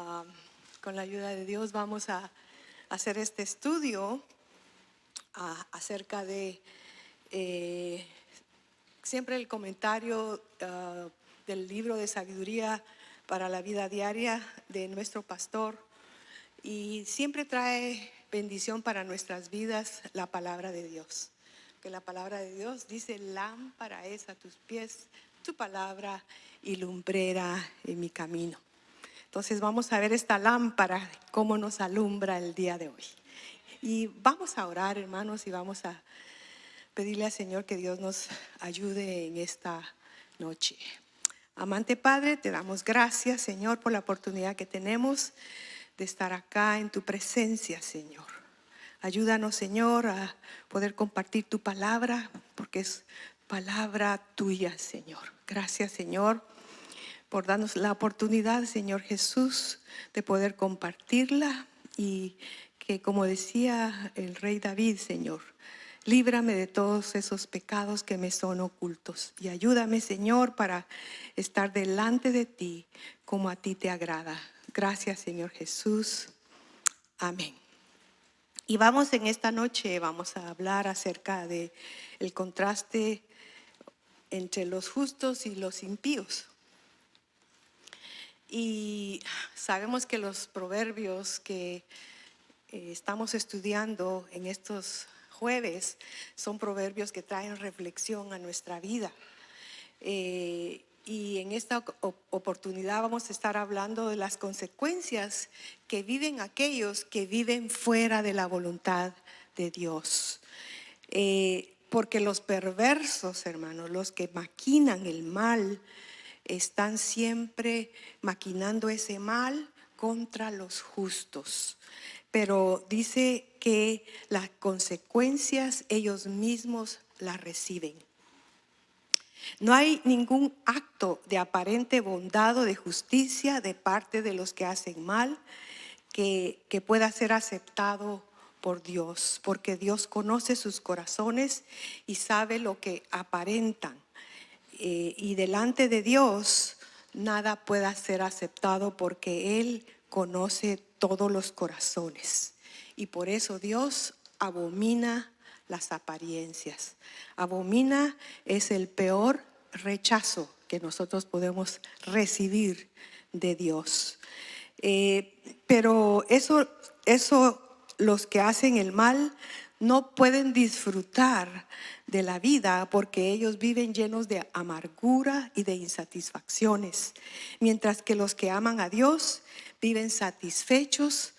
Ah, con la ayuda de Dios vamos a hacer este estudio acerca de siempre el comentario del libro de sabiduría para la vida diaria de nuestro pastor, y siempre trae bendición para nuestras vidas la palabra de Dios. Que la palabra de Dios dice: lámpara es a tus pies tu palabra y lumbrera en mi camino. Entonces vamos a ver esta lámpara, cómo nos alumbra el día de hoy. Y vamos a orar, hermanos, y vamos a pedirle al Señor que Dios nos ayude en esta noche. Amante Padre, te damos gracias, Señor, por la oportunidad que tenemos de estar acá en tu presencia, Señor. Ayúdanos, Señor, a poder compartir tu palabra, porque es palabra tuya, Señor. Gracias, Señor, por darnos la oportunidad, Señor Jesús, de poder compartirla, y que, como decía el rey David, Señor, líbrame de todos esos pecados que me son ocultos, y ayúdame, Señor, para estar delante de ti como a ti te agrada. Gracias, Señor Jesús. Amén. Y vamos en esta noche, vamos a hablar acerca de el contraste entre los justos y los impíos. Y sabemos que los proverbios que estamos estudiando en estos jueves son proverbios que traen reflexión a nuestra vida. Y en esta oportunidad vamos a estar hablando de las consecuencias que viven aquellos que viven fuera de la voluntad de Dios. Porque los perversos, hermanos, los que maquinan el mal, están siempre maquinando ese mal contra los justos. Pero dice que las consecuencias ellos mismos las reciben. No hay ningún acto de aparente bondad o de justicia de parte de los que hacen mal que pueda ser aceptado por Dios, porque Dios conoce sus corazones y sabe lo que aparentan. Y delante de Dios nada pueda ser aceptado, porque Él conoce todos los corazones. Y por eso Dios abomina las apariencias. Abomina es el peor rechazo que nosotros podemos recibir de Dios. Pero eso los que hacen el mal no pueden disfrutar de la vida, porque ellos viven llenos de amargura y de insatisfacciones, mientras que los que aman a Dios viven satisfechos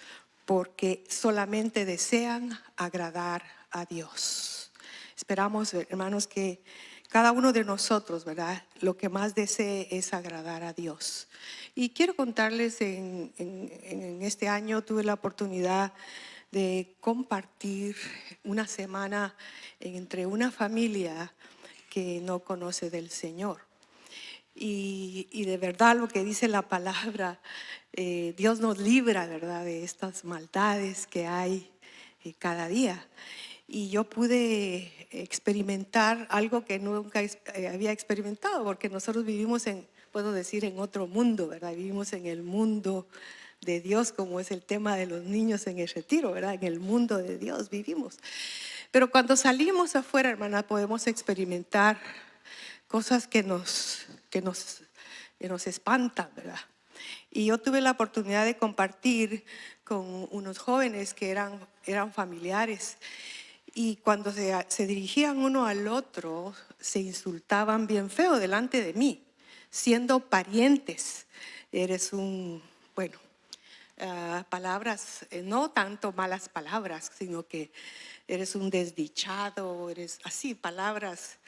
porque solamente desean agradar a Dios. Esperamos, hermanos, que cada uno de nosotros, ¿verdad?, lo que más desee es agradar a Dios. Y quiero contarles, en este año tuve la oportunidad de compartir una semana entre una familia que no conoce del Señor. Y de verdad, lo que dice la palabra, Dios nos libra, ¿verdad?, de estas maldades que hay cada día. Y yo pude experimentar algo que nunca había experimentado, porque nosotros vivimos puedo decir, en otro mundo, ¿verdad? Vivimos en el mundo de Dios, como es el tema de los niños en el retiro, ¿verdad? En el mundo de Dios vivimos. Pero cuando salimos afuera, hermana, podemos experimentar cosas que nos espantan, ¿verdad? Y yo tuve la oportunidad de compartir con unos jóvenes que eran familiares. Y cuando se dirigían uno al otro, se insultaban bien feo delante de mí, siendo parientes. Eres palabras, no tanto malas palabras, sino que eres un desdichado, eres así, palabras.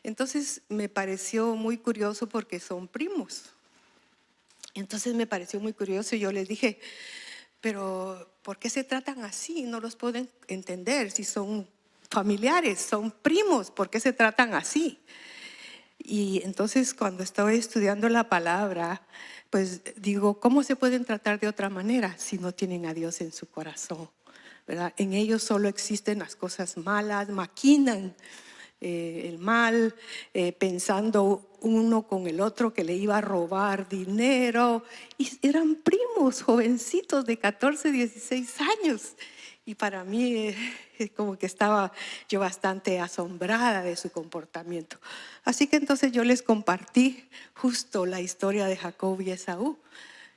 Entonces me pareció muy curioso, porque son primos. Entonces me pareció muy curioso, y yo les dije: pero ¿por qué se tratan así? No los pueden entender. Si son familiares, son primos, ¿por qué se tratan así? Y entonces, cuando estaba estudiando la palabra, pues digo, ¿cómo se pueden tratar de otra manera si no tienen a Dios en su corazón? ¿Verdad? En ellos solo existen las cosas malas, maquinan el mal, pensando uno con el otro que le iba a robar dinero. Y eran primos, jovencitos de 14, 16 años. Y para mí como que estaba yo bastante asombrada de su comportamiento. Así que entonces yo les compartí justo la historia de Jacob y Esaú,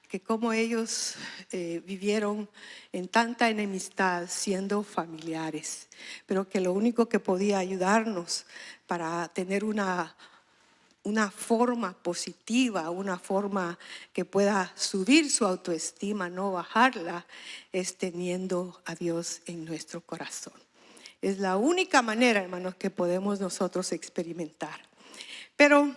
que cómo ellos vivieron en tanta enemistad siendo familiares, pero que lo único que podía ayudarnos para tener una forma positiva, una forma que pueda subir su autoestima, no bajarla, es teniendo a Dios en nuestro corazón. Es la única manera, hermanos, que podemos nosotros experimentar. Pero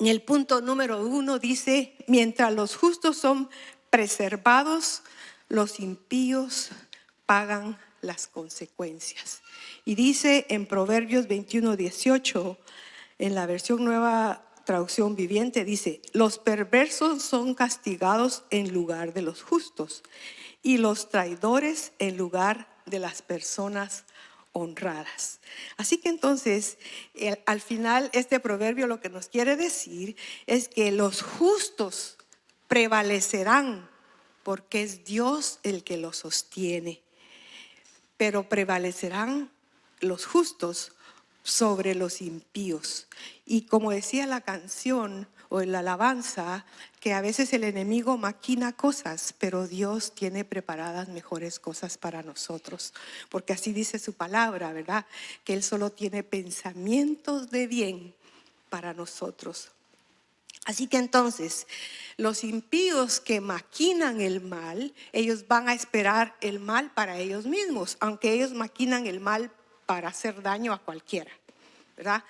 en el punto número 1 dice: mientras los justos son preservados, los impíos pagan las consecuencias. Y dice en Proverbios 21:18, en la versión Nueva Traducción Viviente, dice: los perversos son castigados en lugar de los justos, y los traidores en lugar de las personas honradas. Así que entonces, al final, este proverbio lo que nos quiere decir es que los justos prevalecerán porque es Dios el que los sostiene, pero prevalecerán los justos sobre los impíos. Y como decía la canción o en la alabanza, que a veces el enemigo maquina cosas, pero Dios tiene preparadas mejores cosas para nosotros, porque así dice su palabra, ¿verdad? Que Él solo tiene pensamientos de bien para nosotros. Así que entonces, los impíos que maquinan el mal, ellos van a esperar el mal para ellos mismos, aunque ellos maquinan el mal para hacer daño a cualquiera, ¿verdad?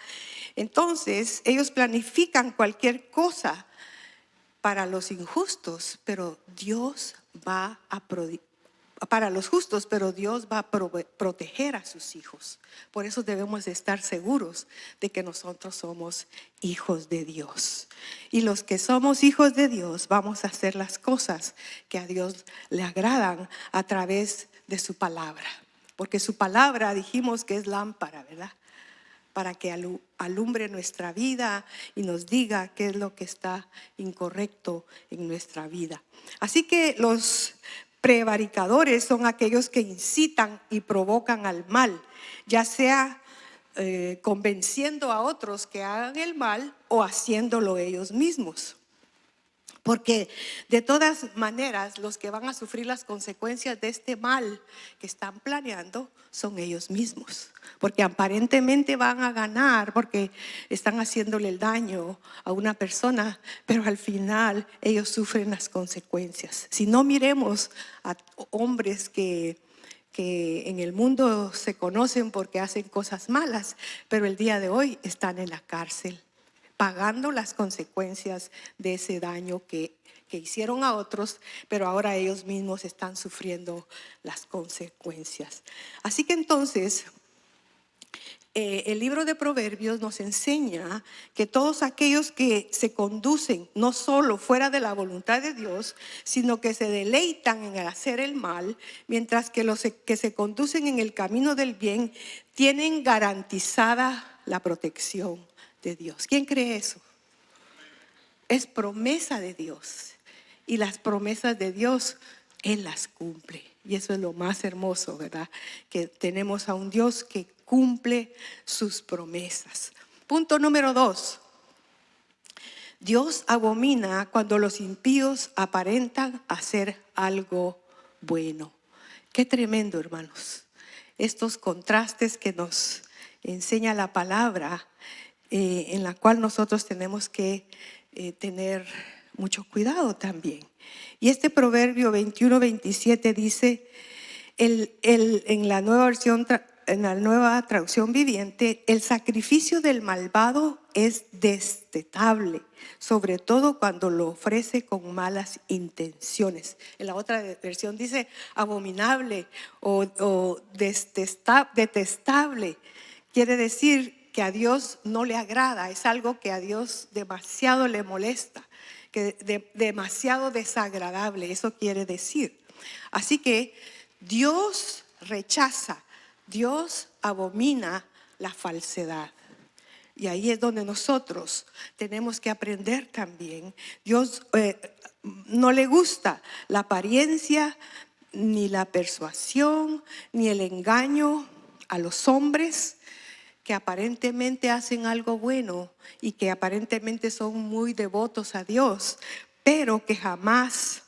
Entonces, ellos planifican cualquier cosa para los injustos, pero Dios va a para los justos, pero Dios va a proteger a sus hijos. Por eso debemos estar seguros de que nosotros somos hijos de Dios. Y los que somos hijos de Dios vamos a hacer las cosas que a Dios le agradan a través de su palabra. Porque su palabra dijimos que es lámpara, ¿verdad? Para que alumbre nuestra vida y nos diga qué es lo que está incorrecto en nuestra vida. Así que los prevaricadores son aquellos que incitan y provocan al mal, ya sea convenciendo a otros que hagan el mal o haciéndolo ellos mismos. Porque de todas maneras los que van a sufrir las consecuencias de este mal que están planeando son ellos mismos. Porque aparentemente van a ganar porque están haciéndole el daño a una persona, pero al final ellos sufren las consecuencias. Si no, miremos a hombres que en el mundo se conocen porque hacen cosas malas, pero el día de hoy están en la cárcel, pagando las consecuencias de ese daño que hicieron a otros, pero ahora ellos mismos están sufriendo las consecuencias. Así que entonces, el libro de Proverbios nos enseña que todos aquellos que se conducen no solo fuera de la voluntad de Dios, sino que se deleitan en hacer el mal, mientras que los que se conducen en el camino del bien tienen garantizada la protección de Dios. ¿Quién cree eso? Es promesa de Dios, y las promesas de Dios Él las cumple, y eso es lo más hermoso, ¿verdad? Que tenemos a un Dios que cumple sus promesas. Punto número 2: Dios abomina cuando los impíos aparentan hacer algo bueno. Qué tremendo, hermanos, estos contrastes que nos enseña la palabra, en la cual nosotros tenemos que tener mucho cuidado también. Y este proverbio 21-27 dice, en la nueva versión, en la Nueva Traducción Viviente: el sacrificio del malvado es detestable, sobre todo cuando lo ofrece con malas intenciones. En la otra versión dice abominable o detestable. Quiere decir que a Dios no le agrada, es algo que a Dios demasiado le molesta, que demasiado desagradable, eso quiere decir. Así que Dios rechaza, Dios abomina la falsedad. Y ahí es donde nosotros tenemos que aprender también. Dios no le gusta la apariencia, ni la persuasión, ni el engaño a los hombres que aparentemente hacen algo bueno y que aparentemente son muy devotos a Dios, pero que jamás,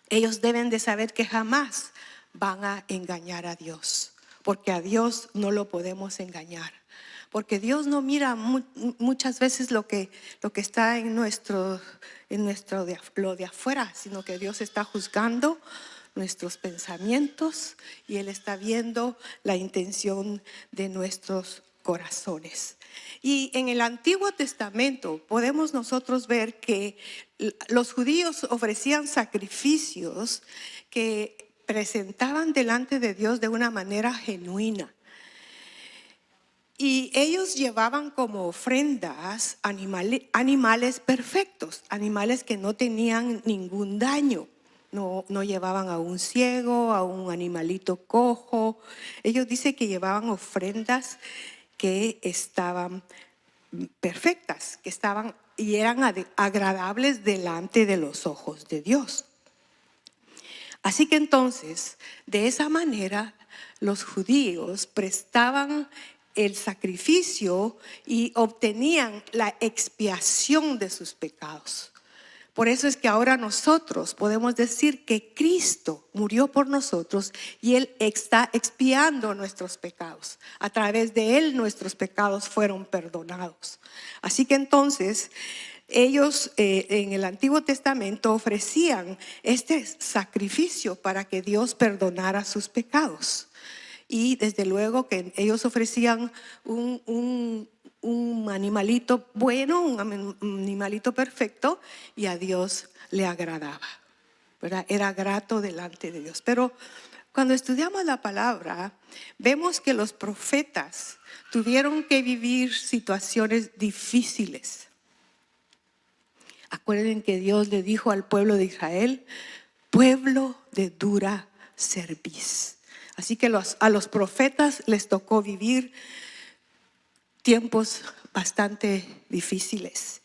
ellos deben de saber que jamás van a engañar a Dios, porque a Dios no lo podemos engañar. Porque Dios no mira muchas veces lo que está en lo de afuera, sino que Dios está juzgando nuestros pensamientos y Él está viendo la intención de nuestros corazones. Y en el Antiguo Testamento podemos nosotros ver que los judíos ofrecían sacrificios que presentaban delante de Dios de una manera genuina. Y ellos llevaban como ofrendas animales perfectos, animales que no tenían ningún daño. No llevaban a un ciego, a un animalito cojo. Ellos dicen que llevaban ofrendas que estaban perfectas, que estaban y eran agradables delante de los ojos de Dios. Así que entonces, de esa manera, los judíos prestaban el sacrificio y obtenían la expiación de sus pecados. Por eso es que ahora nosotros podemos decir que Cristo murió por nosotros y Él está expiando nuestros pecados. A través de Él nuestros pecados fueron perdonados. Así que entonces ellos en el Antiguo Testamento ofrecían este sacrificio para que Dios perdonara sus pecados. Y desde luego que ellos ofrecían un animalito bueno, un animalito perfecto, y a Dios le agradaba, ¿verdad? Era grato delante de Dios. Pero cuando estudiamos la palabra, vemos que los profetas tuvieron que vivir situaciones difíciles. Acuerden que Dios le dijo al pueblo de Israel: pueblo de dura cerviz. Así que a los profetas les tocó vivir tiempos bastante difíciles.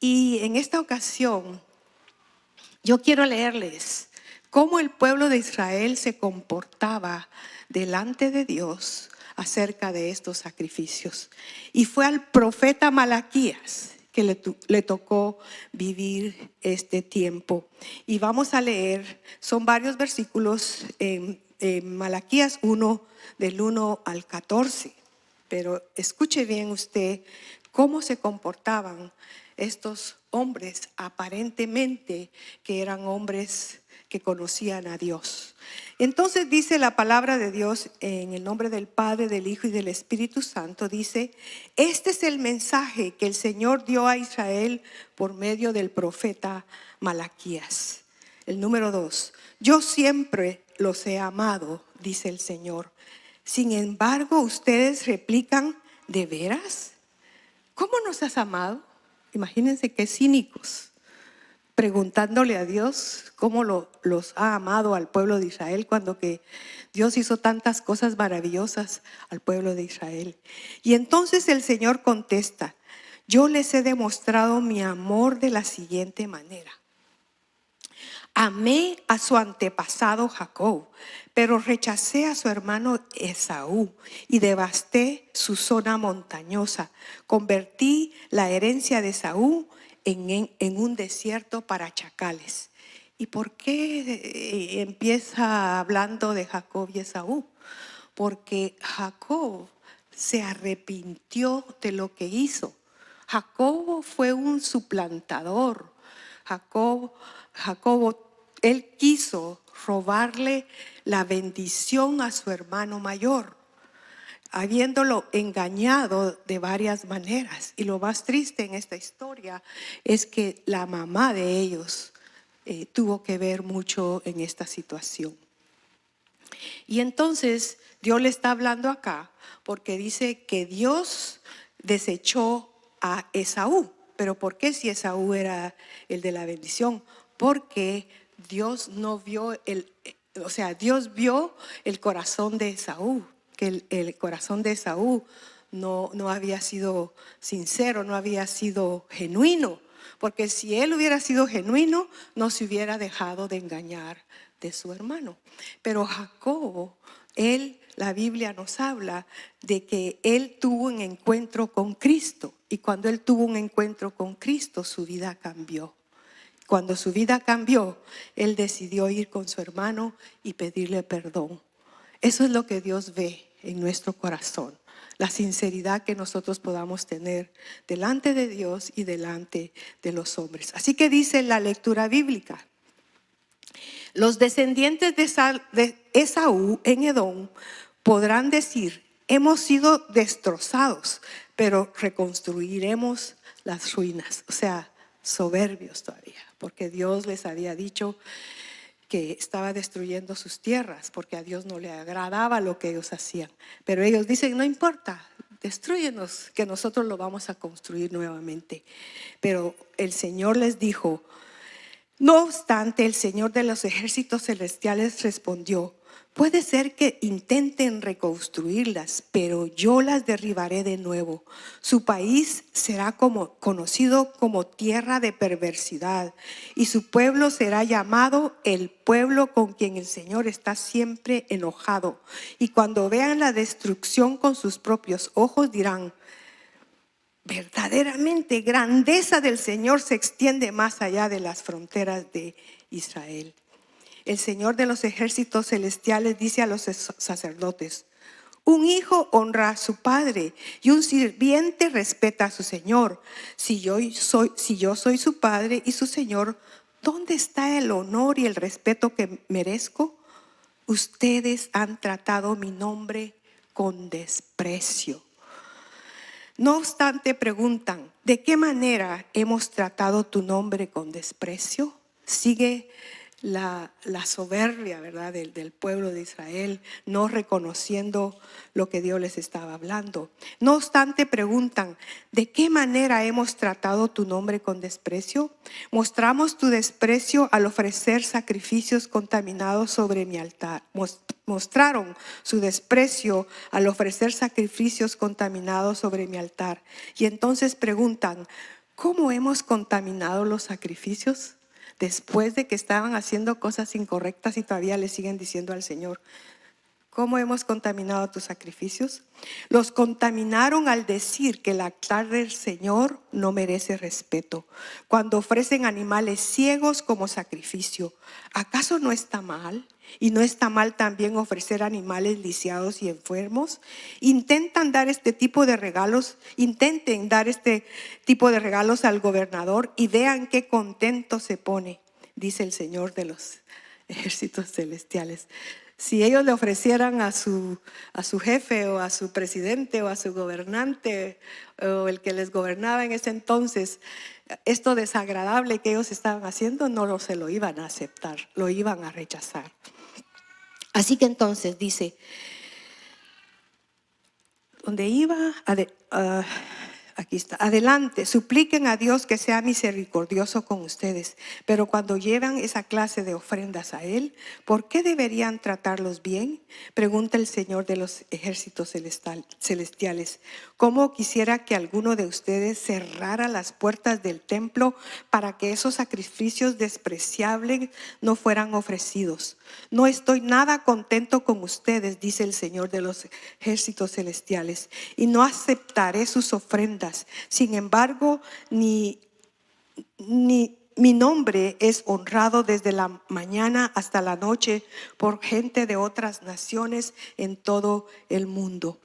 Y en esta ocasión yo quiero leerles cómo el pueblo de Israel se comportaba delante de Dios acerca de estos sacrificios. Y fue al profeta Malaquías que le tocó vivir este tiempo. Y vamos a leer, son varios versículos en Malaquías 1, del 1 al 14. Pero escuche bien usted cómo se comportaban estos hombres aparentemente que eran hombres que conocían a Dios. Entonces dice la palabra de Dios en el nombre del Padre, del Hijo y del Espíritu Santo. Dice: este es el mensaje que el Señor dio a Israel por medio del profeta Malaquías. El número 2. Yo siempre los he amado, dice el Señor. Sin embargo, ustedes replican: ¿de veras? ¿Cómo nos has amado? Imagínense qué cínicos, preguntándole a Dios cómo los ha amado al pueblo de Israel, cuando que Dios hizo tantas cosas maravillosas al pueblo de Israel. Y entonces el Señor contesta: yo les he demostrado mi amor de la siguiente manera. Amé a su antepasado Jacob, pero rechacé a su hermano Esaú y devasté su zona montañosa. Convertí la herencia de Esaú en un desierto para chacales. ¿Y por qué empieza hablando de Jacob y Esaú? Porque Jacob se arrepintió de lo que hizo. Jacob fue un suplantador. Jacob, él quiso robarle la bendición a su hermano mayor, habiéndolo engañado de varias maneras. Y lo más triste en esta historia es que la mamá de ellos tuvo que ver mucho en esta situación. Y entonces Dios le está hablando acá porque dice que Dios desechó a Esaú. ¿Pero por qué, si Esaú era el de la bendición? Porque Dios no vio Dios vio el corazón de Esaú, que el corazón de Esaú no había sido sincero, no había sido genuino. Porque si él hubiera sido genuino, no se hubiera dejado de engañar de su hermano. Pero Jacob, la Biblia nos habla de que él tuvo un encuentro con Cristo. Y cuando él tuvo un encuentro con Cristo, su vida cambió. Cuando su vida cambió, él decidió ir con su hermano y pedirle perdón. Eso es lo que Dios ve en nuestro corazón. La sinceridad que nosotros podamos tener delante de Dios y delante de los hombres. Así que dice la lectura bíblica: los descendientes de Esaú en Edom podrán decir: hemos sido destrozados, pero reconstruiremos las ruinas. O sea, soberbios todavía, porque Dios les había dicho que estaba destruyendo sus tierras, porque a Dios no le agradaba lo que ellos hacían. Pero ellos dicen: no importa, destrúyenos, que nosotros lo vamos a construir nuevamente. Pero el Señor les dijo: no obstante, el Señor de los ejércitos celestiales respondió: puede ser que intenten reconstruirlas, pero yo las derribaré de nuevo. Su país será conocido como tierra de perversidad, y su pueblo será llamado el pueblo con quien el Señor está siempre enojado. Y cuando vean la destrucción con sus propios ojos dirán: verdaderamente, grandeza del Señor se extiende más allá de las fronteras de Israel. El Señor de los ejércitos celestiales dice a los sacerdotes: un hijo honra a su padre y un sirviente respeta a su señor. Si yo soy su padre y su señor, ¿dónde está el honor y el respeto que merezco? Ustedes han tratado mi nombre con desprecio. No obstante, preguntan: ¿de qué manera hemos tratado tu nombre con desprecio? Sigue la soberbia, ¿verdad?, del pueblo de Israel, no reconociendo lo que Dios les estaba hablando. No obstante, preguntan: ¿de qué manera hemos tratado tu nombre con desprecio? Mostramos tu desprecio al ofrecer sacrificios contaminados sobre mi altar. Mostraron su desprecio al ofrecer sacrificios contaminados sobre mi altar. Y entonces preguntan: ¿cómo hemos contaminado los sacrificios? Después de que estaban haciendo cosas incorrectas y todavía le siguen diciendo al Señor: ¿cómo hemos contaminado tus sacrificios? Los contaminaron al decir que el altar del Señor no merece respeto, cuando ofrecen animales ciegos como sacrificio. ¿Acaso no está mal? ¿Y no está mal también ofrecer animales lisiados y enfermos? Intenten dar este tipo de regalos al gobernador y vean qué contento se pone, dice el Señor de los ejércitos celestiales. Si ellos le ofrecieran a su jefe o a su presidente o a su gobernante o el que les gobernaba en ese entonces, esto desagradable que ellos estaban haciendo, no se lo iban a aceptar, lo iban a rechazar. Así que entonces dice, donde iba, aquí está: adelante, supliquen a Dios que sea misericordioso con ustedes. Pero cuando llevan esa clase de ofrendas a Él, ¿por qué deberían tratarlos bien? Pregunta el Señor de los ejércitos celestiales. ¿Cómo quisiera que alguno de ustedes cerrara las puertas del templo para que esos sacrificios despreciables no fueran ofrecidos? No estoy nada contento con ustedes, dice el Señor de los ejércitos celestiales, y no aceptaré sus ofrendas. Sin embargo, mi nombre es honrado desde la mañana hasta la noche por gente de otras naciones en todo el mundo.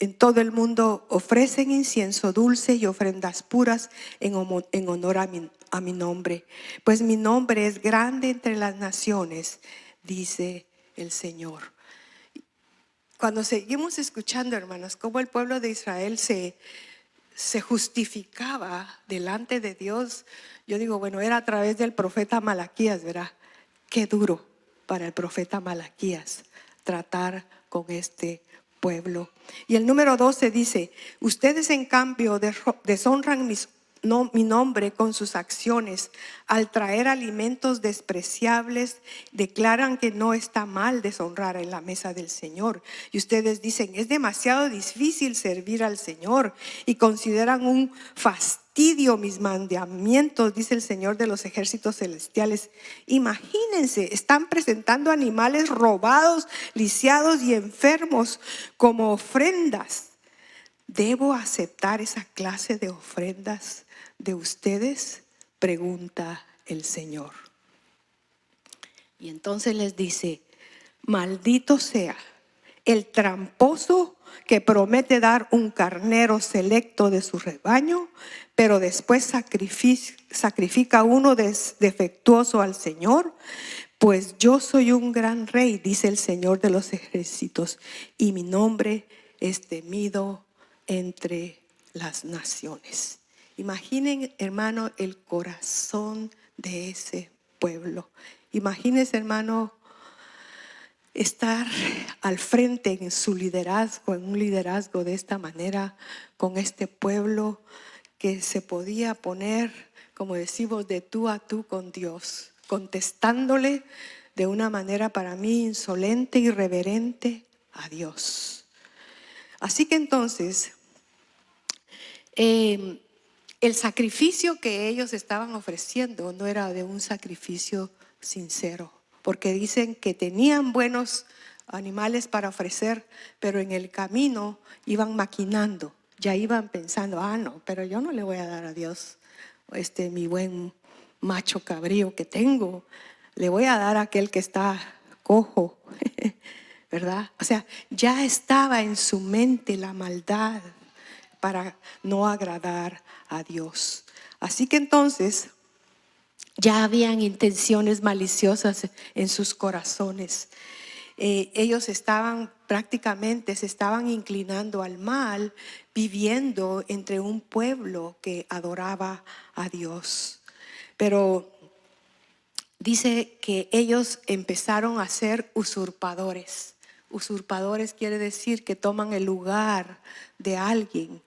En todo el mundo ofrecen incienso dulce y ofrendas puras en honor a mi nombre. Pues mi nombre es grande entre las naciones, dice el Señor. Cuando seguimos escuchando, hermanos, cómo el pueblo de Israel se justificaba delante de Dios, yo digo, bueno, era a través del profeta Malaquías, ¿verdad? Qué duro para el profeta Malaquías tratar con este pueblo. Y el número 12 dice: ustedes en cambio deshonran mi nombre con sus acciones. Al traer alimentos despreciables, declaran que no está mal deshonrar en la mesa del Señor. Y ustedes dicen, es demasiado difícil servir al Señor, y consideran un fastidio mis mandamientos, dice el Señor de los ejércitos celestiales. Imagínense, están presentando animales robados, lisiados y enfermos como ofrendas. ¿Debo aceptar esa clase de ofrendas de ustedes?, pregunta el Señor. Y entonces les dice, maldito sea el tramposo que promete dar un carnero selecto de su rebaño, pero después sacrifica uno defectuoso al Señor. Pues yo soy un gran rey, dice el Señor de los ejércitos, y mi nombre es temido entre las naciones. Imaginen, hermano, el corazón de ese pueblo. Imagínense, hermano, estar al frente en su liderazgo, en un liderazgo de esta manera, con este pueblo que se podía poner, como decimos, de tú a tú con Dios, contestándole de una manera para mí insolente y irreverente a Dios. Así que entonces, el sacrificio que ellos estaban ofreciendo no era de un sacrificio sincero, porque dicen que tenían buenos animales para ofrecer, pero en el camino iban maquinando, ya iban pensando, no, pero yo no le voy a dar a Dios mi buen macho cabrío que tengo, le voy a dar a aquel que está cojo, ¿verdad? O sea, ya estaba en su mente la maldad para no agradar a Dios. Así que entonces ya habían intenciones maliciosas en sus corazones. Ellos prácticamente se estaban inclinando al mal, viviendo entre un pueblo que adoraba a Dios. Pero dice que ellos empezaron a ser usurpadores. Usurpadores quiere decir que toman el lugar de alguien,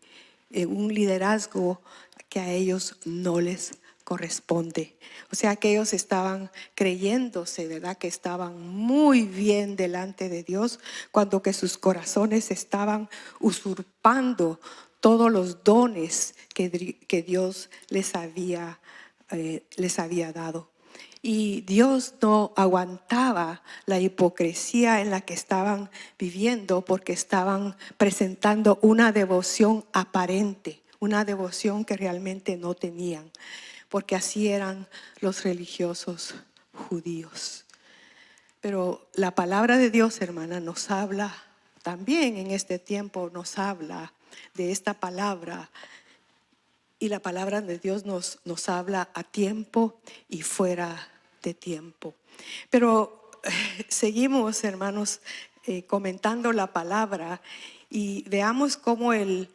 un liderazgo que a ellos no les corresponde. O sea que ellos estaban creyéndose, ¿verdad?, que estaban muy bien delante de Dios, cuando que sus corazones estaban usurpando todos los dones que Dios les había dado. Y Dios no aguantaba la hipocresía en la que estaban viviendo, porque estaban presentando una devoción aparente, una devoción que realmente no tenían, porque así eran los religiosos judíos. Pero la palabra de Dios, hermana, nos habla también en este tiempo, nos habla de esta palabra. Y la palabra de Dios nos habla a tiempo y fuera de tiempo. Pero seguimos, hermanos, comentando la palabra, y veamos cómo el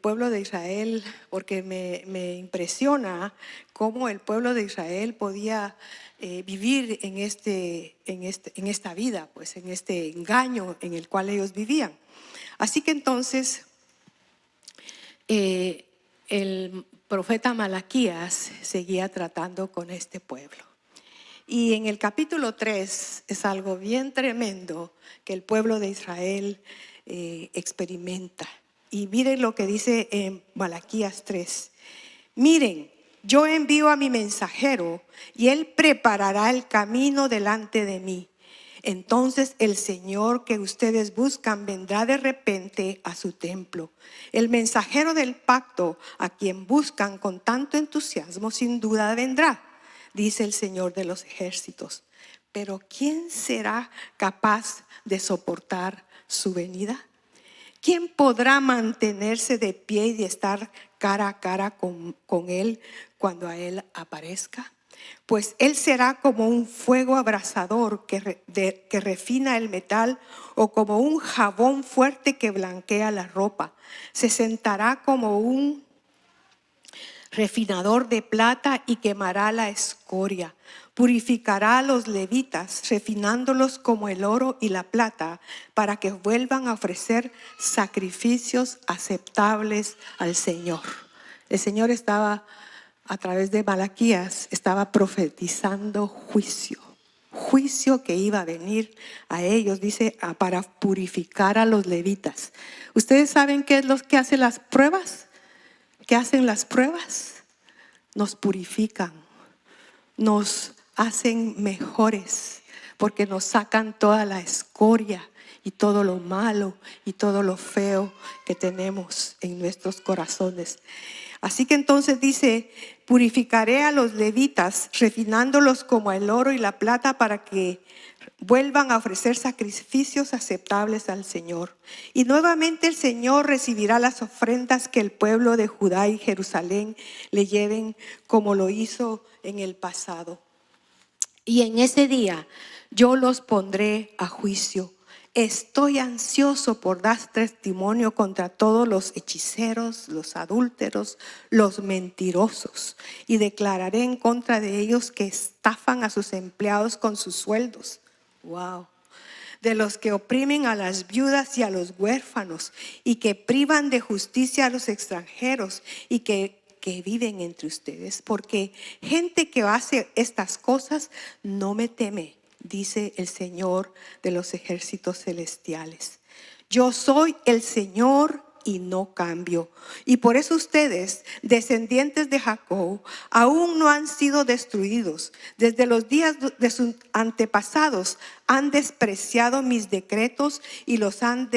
pueblo de Israel, porque me impresiona cómo el pueblo de Israel podía vivir en esta vida, pues en este engaño en el cual ellos vivían. Así que entonces el profeta Malaquías seguía tratando con este pueblo. Y en el capítulo 3 es algo bien tremendo que el pueblo de Israel experimenta. Y miren lo que dice en Malaquías 3. Miren, yo envío a mi mensajero y él preparará el camino delante de mí. Entonces el Señor que ustedes buscan vendrá de repente a su templo. El mensajero del pacto a quien buscan con tanto entusiasmo sin duda vendrá, dice el Señor de los ejércitos. Pero ¿quién será capaz de soportar su venida? ¿Quién podrá mantenerse de pie y de estar cara a cara con él cuando a él aparezca? Pues él será como un fuego abrasador que refina el metal, o como un jabón fuerte que blanquea la ropa. Se sentará como un refinador de plata y quemará la escoria. Purificará a los levitas, refinándolos como el oro y la plata, para que vuelvan a ofrecer sacrificios aceptables al Señor. El Señor estaba, a través de Malaquías, estaba profetizando juicio. Juicio que iba a venir a ellos, dice, para purificar a los levitas. ¿Ustedes saben qué es lo que hacen las pruebas? ¿Qué hacen las pruebas? Nos purifican, nos hacen mejores, porque nos sacan toda la escoria y todo lo malo y todo lo feo que tenemos en nuestros corazones. Así que entonces dice, purificaré a los levitas, refinándolos como el oro y la plata para que vuelvan a ofrecer sacrificios aceptables al Señor. Y nuevamente el Señor recibirá las ofrendas que el pueblo de Judá y Jerusalén le lleven, como lo hizo en el pasado. Y en ese día yo los pondré a juicio. Estoy ansioso por dar testimonio contra todos los hechiceros, los adúlteros, los mentirosos, y declararé en contra de ellos que estafan a sus empleados con sus sueldos. Wow. De los que oprimen a las viudas y a los huérfanos, y que privan de justicia a los extranjeros, y que viven entre ustedes, porque gente que hace estas cosas no me teme, dice el Señor de los ejércitos celestiales. Yo soy el Señor y no cambio. Y por eso ustedes, descendientes de Jacob, aún no han sido destruidos. Desde los días de sus antepasados han despreciado mis decretos y los han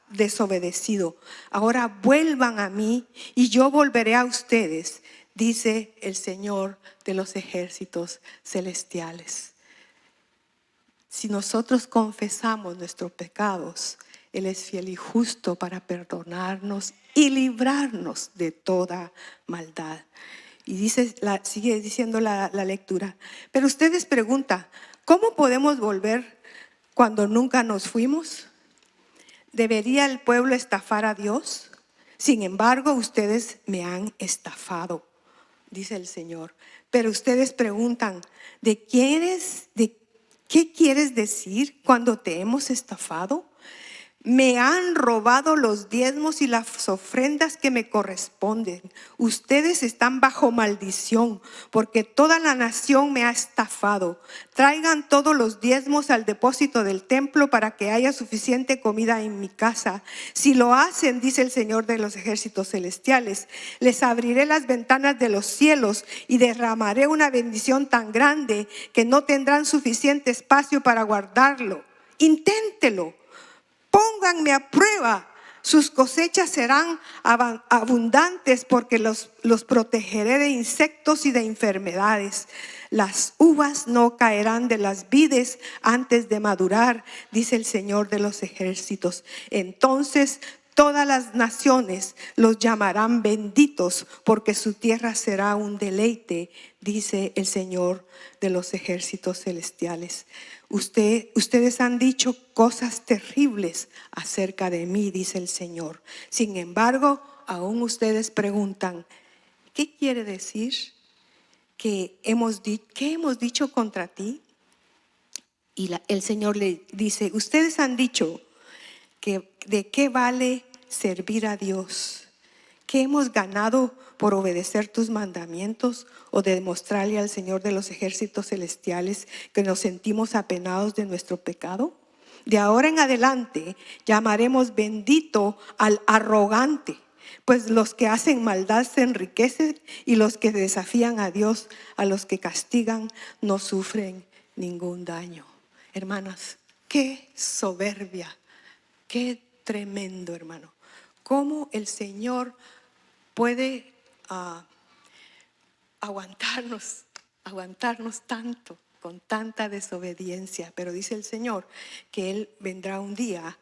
desobedecido. Ahora vuelvan a mí y yo volveré a ustedes, dice el Señor de los ejércitos celestiales. Si nosotros confesamos nuestros pecados, Él es fiel y justo para perdonarnos y librarnos de toda maldad. Y dice, sigue diciendo la lectura. Pero ustedes preguntan, ¿cómo podemos volver cuando nunca nos fuimos? ¿Debería el pueblo estafar a Dios? Sin embargo, ustedes me han estafado, dice el Señor. Pero ustedes preguntan, ¿de qué quieres decir cuando te hemos estafado? Me han robado los diezmos y las ofrendas que me corresponden. Ustedes están bajo maldición porque toda la nación me ha estafado. Traigan todos los diezmos al depósito del templo para que haya suficiente comida en mi casa. Si lo hacen, dice el Señor de los ejércitos celestiales, les abriré las ventanas de los cielos y derramaré una bendición tan grande que no tendrán suficiente espacio para guardarlo. Inténtelo. Pónganme a prueba, sus cosechas serán abundantes porque los protegeré de insectos y de enfermedades. Las uvas no caerán de las vides antes de madurar, dice el Señor de los ejércitos. Entonces todas las naciones los llamarán benditos porque su tierra será un deleite, dice el Señor de los ejércitos celestiales. Ustedes han dicho cosas terribles acerca de mí, dice el Señor. Sin embargo, aún ustedes preguntan, ¿qué quiere decir qué hemos dicho contra ti? Y el Señor le dice, ustedes han dicho que de qué vale servir a Dios. ¿Qué hemos ganado por obedecer tus mandamientos o de demostrarle al Señor de los ejércitos celestiales que nos sentimos apenados de nuestro pecado? De ahora en adelante llamaremos bendito al arrogante, pues los que hacen maldad se enriquecen y los que desafían a Dios, a los que castigan, no sufren ningún daño. Hermanas, qué soberbia, qué tremendo, hermano. Cómo el Señor puede aguantarnos tanto, con tanta desobediencia. Pero dice el Señor que Él vendrá un día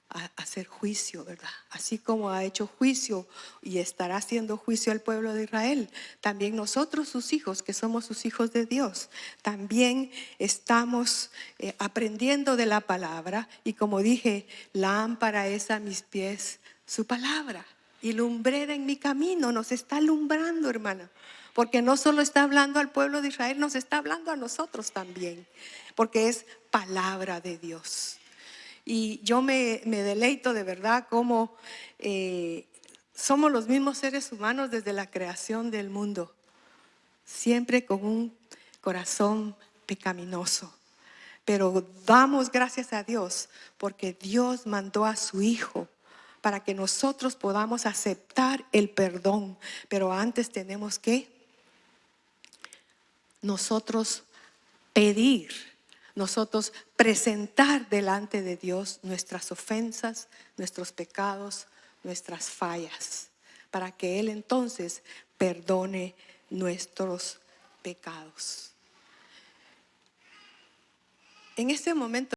a hacer juicio, ¿verdad? Así como ha hecho juicio y estará haciendo juicio al pueblo de Israel, también nosotros sus hijos, que somos sus hijos de Dios, también estamos aprendiendo de la palabra. Y como dije, lámpara es a mis pies su palabra y lumbrera en mi camino. Nos está alumbrando, hermana, porque no solo está hablando al pueblo de Israel, nos está hablando a nosotros también, porque es palabra de Dios. Y yo me deleito de verdad como somos los mismos seres humanos desde la creación del mundo, siempre con un corazón pecaminoso. Pero damos gracias a Dios porque Dios mandó a su Hijo para que nosotros podamos aceptar el perdón. Pero antes tenemos que nosotros pedir, nosotros presentar delante de Dios nuestras ofensas, nuestros pecados, nuestras fallas, para que Él entonces perdone nuestros pecados. En este momento